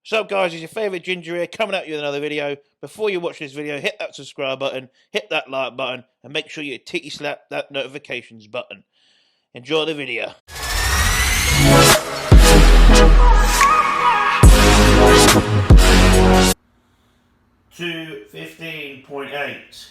So guys, it's your favourite Ginger here, coming at you with another video. Before you watch this video, hit that subscribe button, hit that like button, and make sure you titty slap that notifications button. Enjoy the video. $215.8.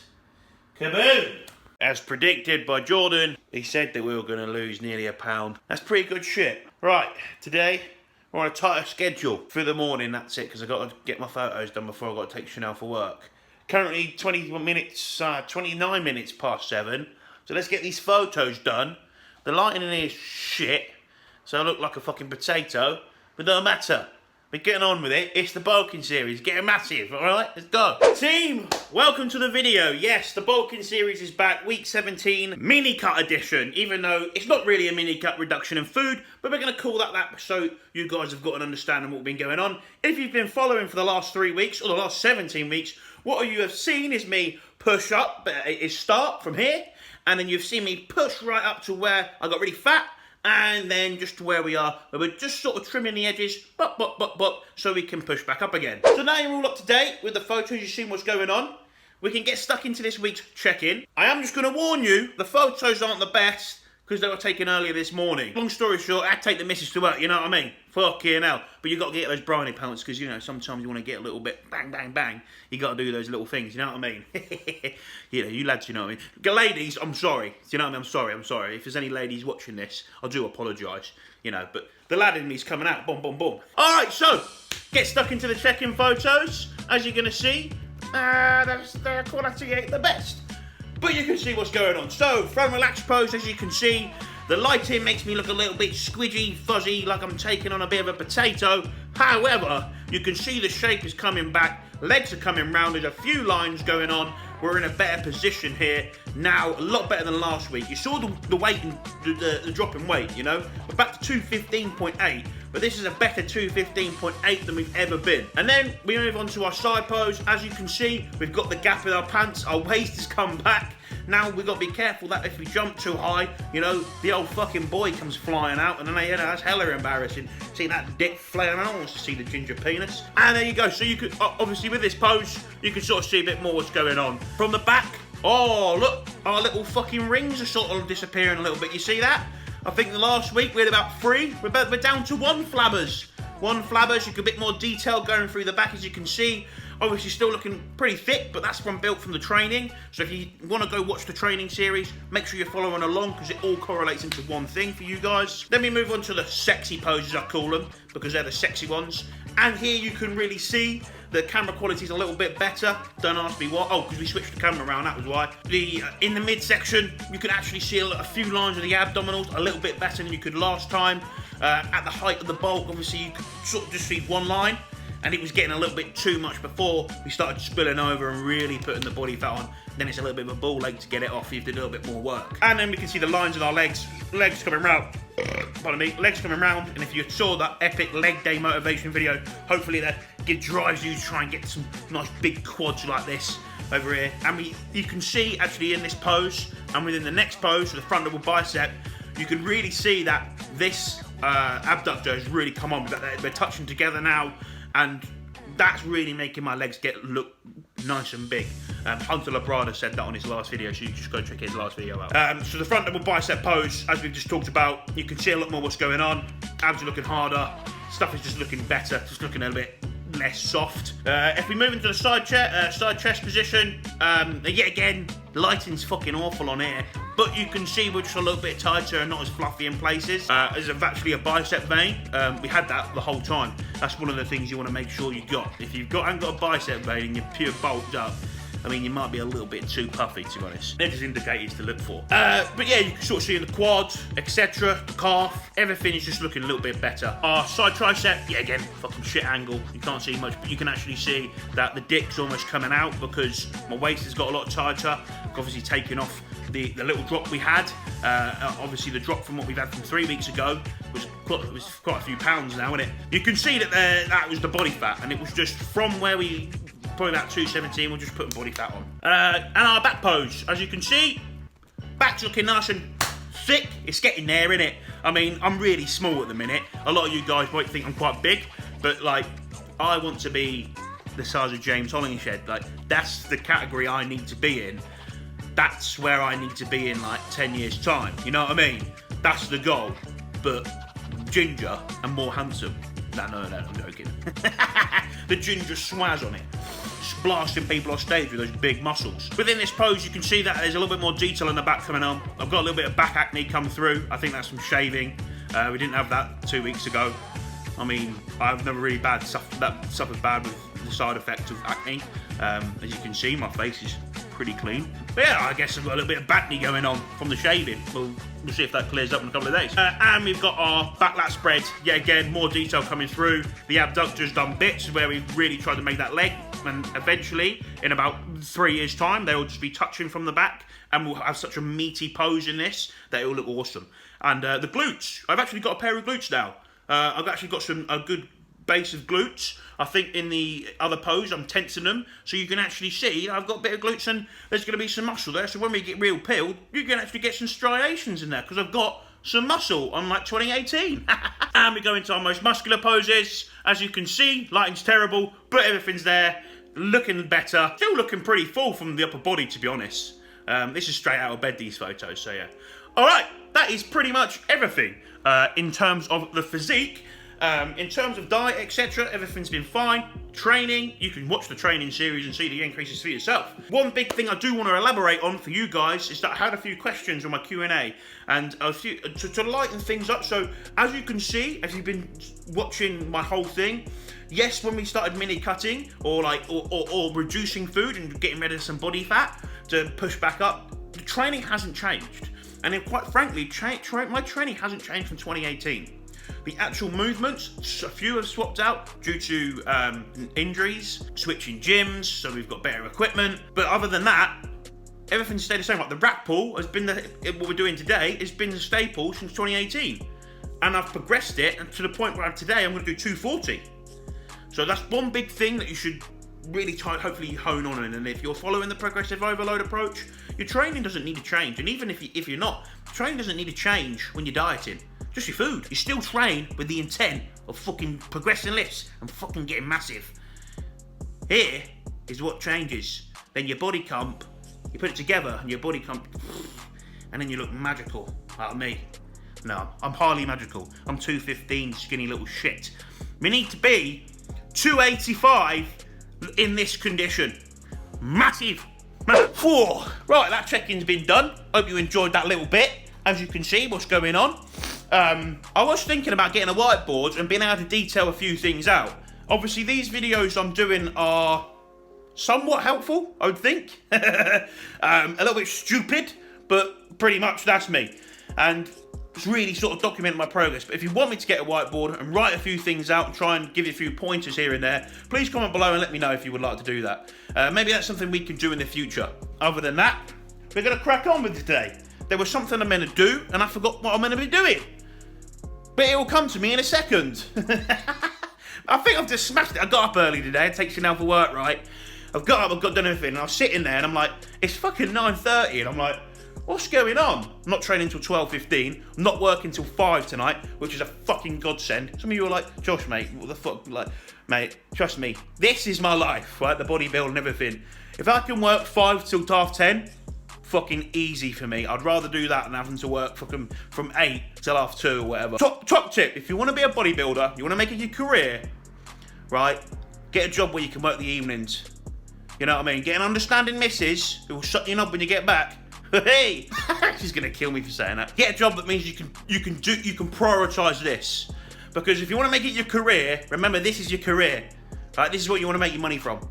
Kaboom! As predicted by Jordan, he said that we were going to lose nearly a pound. That's pretty good shit. Right, today we're on a tighter schedule through the morning, that's it, because I've got to get my photos done before I've got to take Chanel for work. Currently 29 minutes past 7, so let's get these photos done. The lighting in here is shit, so I look like a fucking potato, but no matter. We're getting on with it. It's the bulking series, getting massive, alright? Let's go. Team, welcome to the video. Yes, the bulking series is back, week 17, mini cut edition, even though it's not really a mini cut reduction in food, but we're going to call that so you guys have got an understanding of what's been going on. If you've been following for the last 3 weeks, or the last 17 weeks, what you have seen is me push up, is start from here, and then you've seen me push right up to where I got really fat, and then just to where we are, where we're just sort of trimming the edges, so we can push back up again. So now you're all up to date with the photos, you've seen what's going on. We can get stuck into this week's check-in. I am just going to warn you, the photos aren't the best, because they were taken earlier this morning. Long story short, I had to take the missus to work, you know what I mean? Fucking hell. But you got to get those brownie pounds, because, you know, sometimes you want to get a little bit bang, bang, bang. You got to do those little things, you know what I mean? You know, you lads, you know what I mean? Ladies, I'm sorry. Do you know what I mean? I'm sorry. If there's any ladies watching this, I do apologise, you know. But the lad in me's coming out. Boom, boom, boom. All right, so, get stuck into the check-in photos. As you're going to see, the quality ain't the best. But you can see what's going on. So, from relaxed pose, as you can see, the lighting makes me look a little bit squidgy, fuzzy, like I'm taking on a bit of a potato. However, you can see the shape is coming back, legs are coming round, there's a few lines going on. We're in a better position here now, a lot better than last week. You saw the weight, and the drop in weight, you know? We're back to 215.8, but this is a better 215.8 than we've ever been. And then we move on to our side pose. As you can see, we've got the gap in our pants, our waist has come back. Now we've got to be careful that if we jump too high, you know, the old fucking boy comes flying out, and then, you know, that's hella embarrassing. See that dick flaring out, wants to see the ginger penis. And there you go. So you could, obviously with this pose, you can sort of see a bit more what's going on. From the back, oh look, our little fucking rings are sort of disappearing a little bit. You see that? I think the last week we had about 3. We're down to 1 flabbers. 1 flabbers, you get a bit more detail going through the back, as you can see. Obviously still looking pretty thick, but that's built from the training. So if you want to go watch the training series, make sure you're following along, because it all correlates into one thing for you guys. Then we move on to the sexy poses, I call them, because they're the sexy ones. And here you can really see the camera quality is a little bit better. Don't ask me why. Oh, because we switched the camera around, that was why. In the midsection, you can actually see a few lines of the abdominals a little bit better than you could last time. At the height of the bulk, obviously you could sort of just see one line, and it was getting a little bit too much before we started spilling over and really putting the body fat on. Then it's a little bit of a ball leg to get it off. You have to do a little bit more work. And then we can see the lines in our legs coming round. Pardon me, legs coming round. And if you saw that epic leg day motivation video, hopefully that drives you to try and get some nice big quads like this over here. And you can see actually in this pose, and within the next pose, the front double bicep, you can really see that this abductor has really come on. They're touching together now, and that's really making my legs look nice and big. Hunter Labrada said that on his last video, so you just go check his last video out. So the front double bicep pose, as we've just talked about, you can see a lot more what's going on. Abs are looking harder, stuff is just looking better, just looking a little bit less soft. If we move into the side chest position, yet again, the lighting's fucking awful on here, but you can see we're just a little bit tighter and not as fluffy in places. There's actually a bicep vein. We had that the whole time. That's one of the things you want to make sure you got. If you haven't got a bicep vein and you're pure bulked up, I mean, you might be a little bit too puffy, to be honest. They're just indicators to look for. But yeah, you can sort of see in the quads, etc., the calf, everything is just looking a little bit better. Our side tricep, yeah, again, fucking shit angle. You can't see much, but you can actually see that the dick's almost coming out because my waist has got a lot tighter. Obviously taking off the little drop we had. Obviously the drop from what we've had from 3 weeks ago was quite a few pounds now, isn't it? You can see that that was the body fat, and it was just from where we probably about 217, we're just putting body fat on. And our back pose, as you can see, back's looking nice and thick. It's getting there, innit? I mean, I'm really small at the minute. A lot of you guys might think I'm quite big, but like, I want to be the size of James Hollingshed. Like, that's the category I need to be in. That's where I need to be in like 10 years time. You know what I mean? That's the goal. But ginger and more handsome. No, I'm joking. The ginger swaz on it. Just blasting people off stage with those big muscles. Within this pose, you can see that there's a little bit more detail on the back coming on. I've got a little bit of back acne come through. I think that's from shaving. We didn't have that 2 weeks ago. I mean, I've never really suffered bad with the side effect of acne. As you can see, my face is pretty clean. But yeah, I guess I've got a little bit of acne going on from the shaving. We'll see if that clears up in a couple of days. And we've got our back lat spread. Yet again, more detail coming through. The abductor's done bits where we've really tried to make that leg. And eventually, in about 3 years' time, they'll just be touching from the back. And we'll have such a meaty pose in this that it'll look awesome. And the glutes. I've actually got a pair of glutes now. I've actually got a good base of glutes. I think in the other pose I'm tensing them, so you can actually see I've got a bit of glutes and there's going to be some muscle there, so when we get real peeled you can actually get some striations in there because I've got some muscle unlike 2018. And we go into our most muscular poses. As you can see, lighting's terrible, but everything's there, looking better, still looking pretty full from the upper body, to be honest. This is straight out of bed, these photos, so yeah. Alright, that is pretty much everything in terms of the physique. In terms of diet, etc., everything's been fine. Training, you can watch the training series and see the increases for yourself. One big thing I do want to elaborate on for you guys is that I had a few questions on my Q&A and a few to lighten things up. So as you can see, if you've been watching my whole thing, yes, when we started mini cutting or reducing food and getting rid of some body fat to push back up, the training hasn't changed. And then, quite frankly, my training hasn't changed from 2018. The actual movements, a few have swapped out due to injuries, switching gyms, so we've got better equipment. But other than that, everything's stayed the same. Like the rack pull has been what we're doing today has been the staple since 2018, and I've progressed it and to the point where today I'm going to do 240. So that's one big thing that you should really hopefully hone on. And if you're following the progressive overload approach, your training doesn't need to change. And even if you're not, training doesn't need to change when you're dieting. Just your food. You still train with the intent of fucking progressing lifts and fucking getting massive. Here is what changes. Then your body comp, you put it together and your body comp, and then you look magical. Like me. No, I'm hardly magical. I'm 215, skinny little shit. We need to be 285 in this condition. Massive. Right, that check-in's been done. Hope you enjoyed that little bit. As you can see, what's going on. I was thinking about getting a whiteboard and being able to detail a few things out. Obviously, these videos I'm doing are somewhat helpful, I would think. A little bit stupid, but pretty much that's me. And it's really sort of documenting my progress. But if you want me to get a whiteboard and write a few things out and try and give you a few pointers here and there, please comment below and let me know if you would like to do that. Maybe that's something we can do in the future. Other than that, we're going to crack on with today. There was something I'm meant to do, and I forgot what I'm meant to be doing. But it will come to me in a second. I think I've just smashed it. I got up early today. It takes you now for work, right? I've got up, I've done everything, and I was sitting there, and I'm like, it's fucking 9:30, and I'm like, what's going on? I'm not training till 12:15. I'm not working till 5 tonight, which is a fucking godsend. Some of you are like, Josh, mate, what the fuck? Like, mate, trust me, this is my life, right? The bodybuilding and everything. If I can work 5 till 10:30, fucking easy for me. I'd rather do that than having to work fucking from 8 till 2 or whatever. Top tip, if you want to be a bodybuilder, you want to make it your career, right? Get a job where you can work the evenings. You know what I mean? Get an understanding missus who will shut you up when you get back. Hey, she's gonna kill me for saying that. Get a job that means you can prioritize this, because if you want to make it your career, remember this is your career, right? This is what you want to make your money from,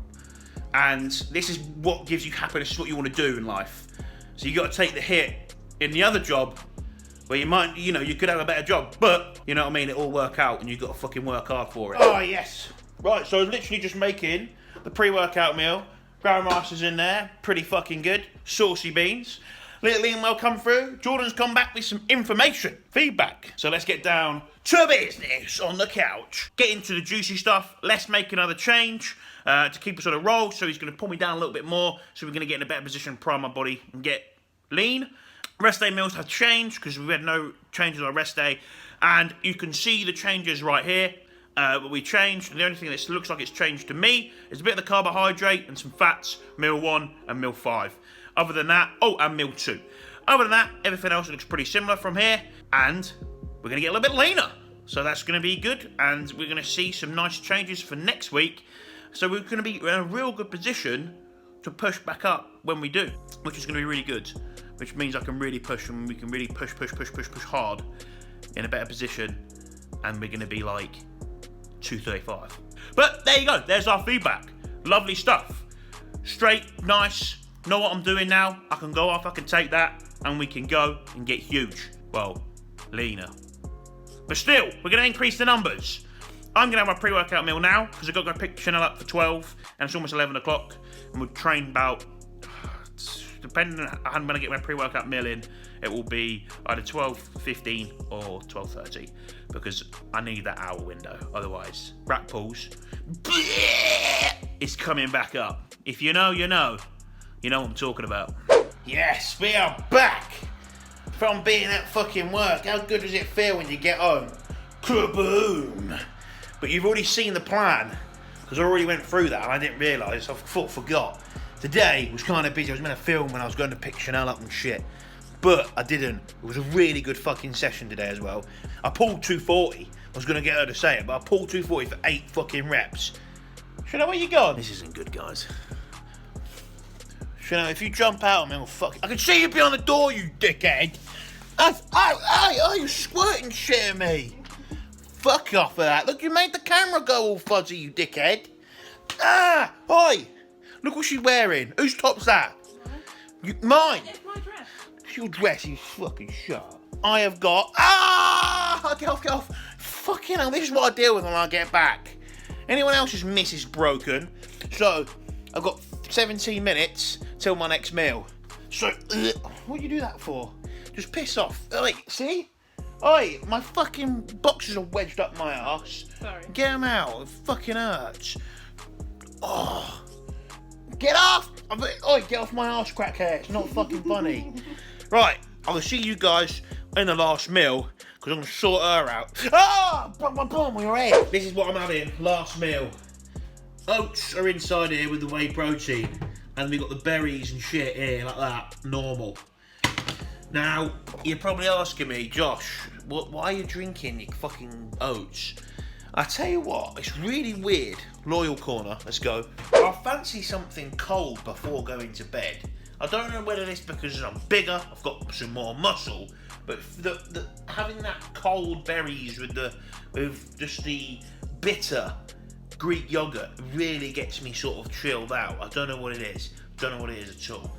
and this is what gives you happiness. This is what you want to do in life. So you got to take the hit in the other job, where you might, you could have a better job, but you know what I mean. It all work out, and you got to fucking work hard for it. Oh yes, right. So I was literally just making the pre-workout meal. Grandmaster's in there, pretty fucking good. Saucy beans. Little email come through. Jordan's come back with some information, feedback. So let's get down to business on the couch. Get into the juicy stuff. Let's make another change to keep us on a roll. So he's going to pull me down a little bit more. So we're going to get in a better position, prime my body and get lean. Rest day meals have changed because we've had no changes on rest day. And you can see the changes right here. But we changed, and the only thing that looks like it's changed to me is a bit of the carbohydrate and some fats, meal 1 and meal 5. Other than that, and meal 2. Other than that, everything else looks pretty similar from here, and we're going to get a little bit leaner. So that's going to be good, and we're going to see some nice changes for next week. So we're going to be in a real good position to push back up when we do, which is going to be really good. Which means I can really push, and we can really push hard in a better position, and we're going to be like 235. But there you go, there's our feedback. Lovely stuff. Straight, nice, know what I'm doing now. I can go off, I can take that, and we can go and get huge. Well, leaner. But still, we're going to increase the numbers. I'm going to have my pre-workout meal now, because I've got to go pick Chanel up for 12, and it's almost 11 o'clock, and we'll train about, depending on how I'm going to get my pre-workout meal in, it will be either 12:15 or 12:30, because I need that hour window. Otherwise, rack pulls is coming back up. If you know, you know. You know what I'm talking about. Yes, we are back from being at fucking work. How good does it feel when you get home? Kaboom! But you've already seen the plan, because I already went through that and I didn't realise. I forgot. Today was kind of busy. I was meant to film when I was going to pick Chanel up and shit, but I didn't. It was a really good fucking session today as well. I pulled 240. I was going to get her to say it, but I pulled 240 for 8 fucking reps. Chanel, where you going? This isn't good, guys. Chanel, if you jump out, man, I can see you behind the door, you dickhead. You squirting shit at me. Fuck off of that. Look, you made the camera go all fuzzy, you dickhead. Oi. Look what she's wearing. Whose top's that? Mine. It's my dress. Your dress is fucking shut. I have got... Get off. Fucking hell, this is what I deal with when I get back. Anyone else's miss is broken. So, I've got 17 minutes till my next meal. So, what do you do that for? Just piss off. Oi, see? Oi, my fucking boxers are wedged up my arse. Sorry. Get them out. It fucking hurts. Oh. Get off! Oi, get off my arse, crackhead. It's not fucking funny. Right, I'll see you guys in the last meal, because I'm going to sort her out. Boom, with your head. This is what I'm having, last meal. Oats are inside here with the whey protein, and we've got the berries and shit here, like that, normal. Now, you're probably asking me, Josh, why are you drinking your fucking oats? I tell you what, it's really weird. Loyal corner, let's go. I fancy something cold before going to bed. I don't know whether it's because I'm bigger, I've got some more muscle, but having that cold berries with just the bitter Greek yogurt really gets me sort of chilled out. I don't know what it is. Don't know what it is at all.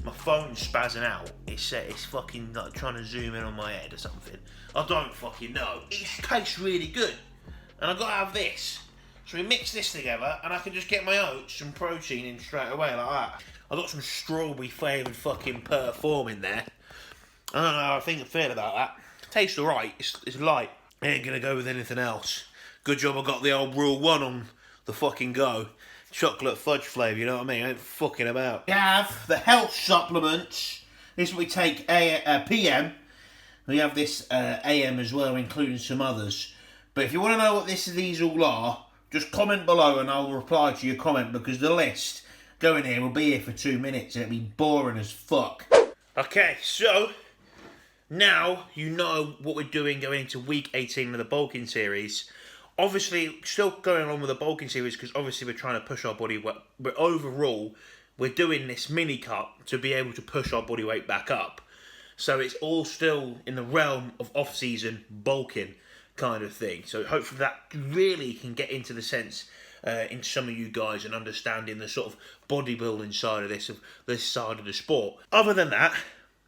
My phone's spazzing out. It's fucking like trying to zoom in on my head or something. I don't fucking know. It tastes really good. And I've got to have this. So we mix this together and I can just get my oats and protein in straight away like that. I've got some strawberry flavoured fucking Perform in there. I don't know how I feel about that. Tastes alright. It's light. I ain't going to go with anything else. Good job I got the old Rule 1 on the fucking go. Chocolate fudge flavour, you know what I mean? I ain't fucking about. We have the health supplements. This is what we take PM. We have this AM as well, including some others. But if you want to know what these all are, just comment below and I'll reply to your comment, because the list going here will be here for 2 minutes and it'll be boring as fuck. Okay, so now you know what we're doing going into week 18 of the bulking series. Obviously, still going on with the bulking series because obviously we're trying to push our body weight. But overall, we're doing this mini cut to be able to push our body weight back up. So it's all still in the realm of off-season bulking kind of thing. So hopefully that really can get into the sense in some of you guys and understanding the sort of bodybuilding side of this side of the sport. Other than that,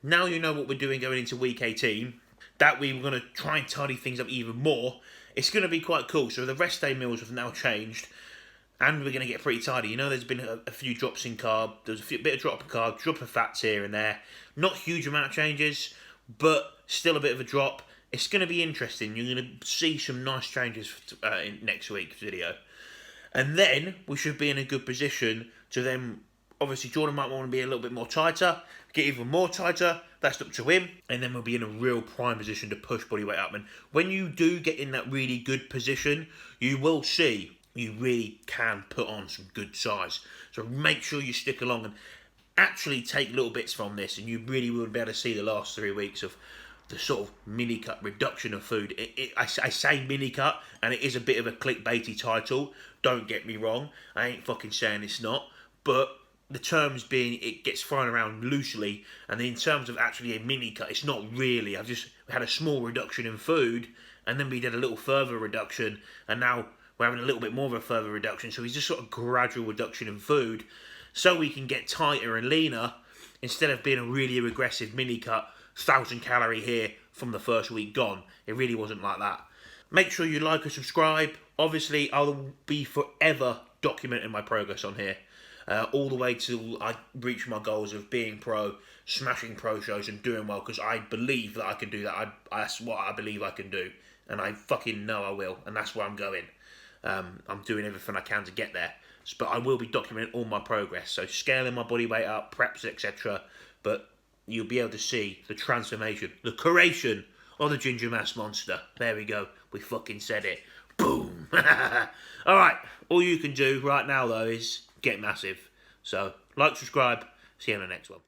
now you know what we're doing going into week 18. That we're going to try and tidy things up even more. It's going to be quite cool. So the rest day meals have now changed, and we're going to get pretty tidy. You know, there's been a few drops in carb. There's a bit of drop of carb, drop of fats here and there. Not huge amount of changes, but still a bit of a drop. It's going to be interesting. You're going to see some nice changes in next week's video. And then we should be in a good position to then Obviously, Jordan might want to be a little bit more tighter, get even more tighter. That's up to him. And then we'll be in a real prime position to push body weight up. And when you do get in that really good position, you will see you really can put on some good size. So make sure you stick along and actually take little bits from this, and you really will be able to see the last 3 weeks of the sort of mini cut reduction of food. I say mini cut, and it is a bit of a clickbaity title. Don't get me wrong. I ain't fucking saying it's not, but the terms being, it gets thrown around loosely, and in terms of actually a mini cut, it's not really. I've just had a small reduction in food, and then we did a little further reduction, and now we're having a little bit more of a further reduction. So it's just sort of gradual reduction in food, so we can get tighter and leaner instead of being a really aggressive mini cut, 1,000 calorie here from the first week gone. It really wasn't like that. Make sure you like and subscribe. Obviously, I'll be forever documenting my progress on here. All the way till I reach my goals of being pro, smashing pro shows and doing well, because I believe that I can do that. That's what I believe I can do, and I fucking know I will, and that's where I'm going. I'm doing everything I can to get there, but I will be documenting all my progress, so scaling my body weight up, preps, etc. But you'll be able to see the transformation, the creation of the Ginger Mass Monster. There we go, we fucking said it. Boom! Alright, all you can do right now though is get massive. So, like, subscribe, see you in the next one.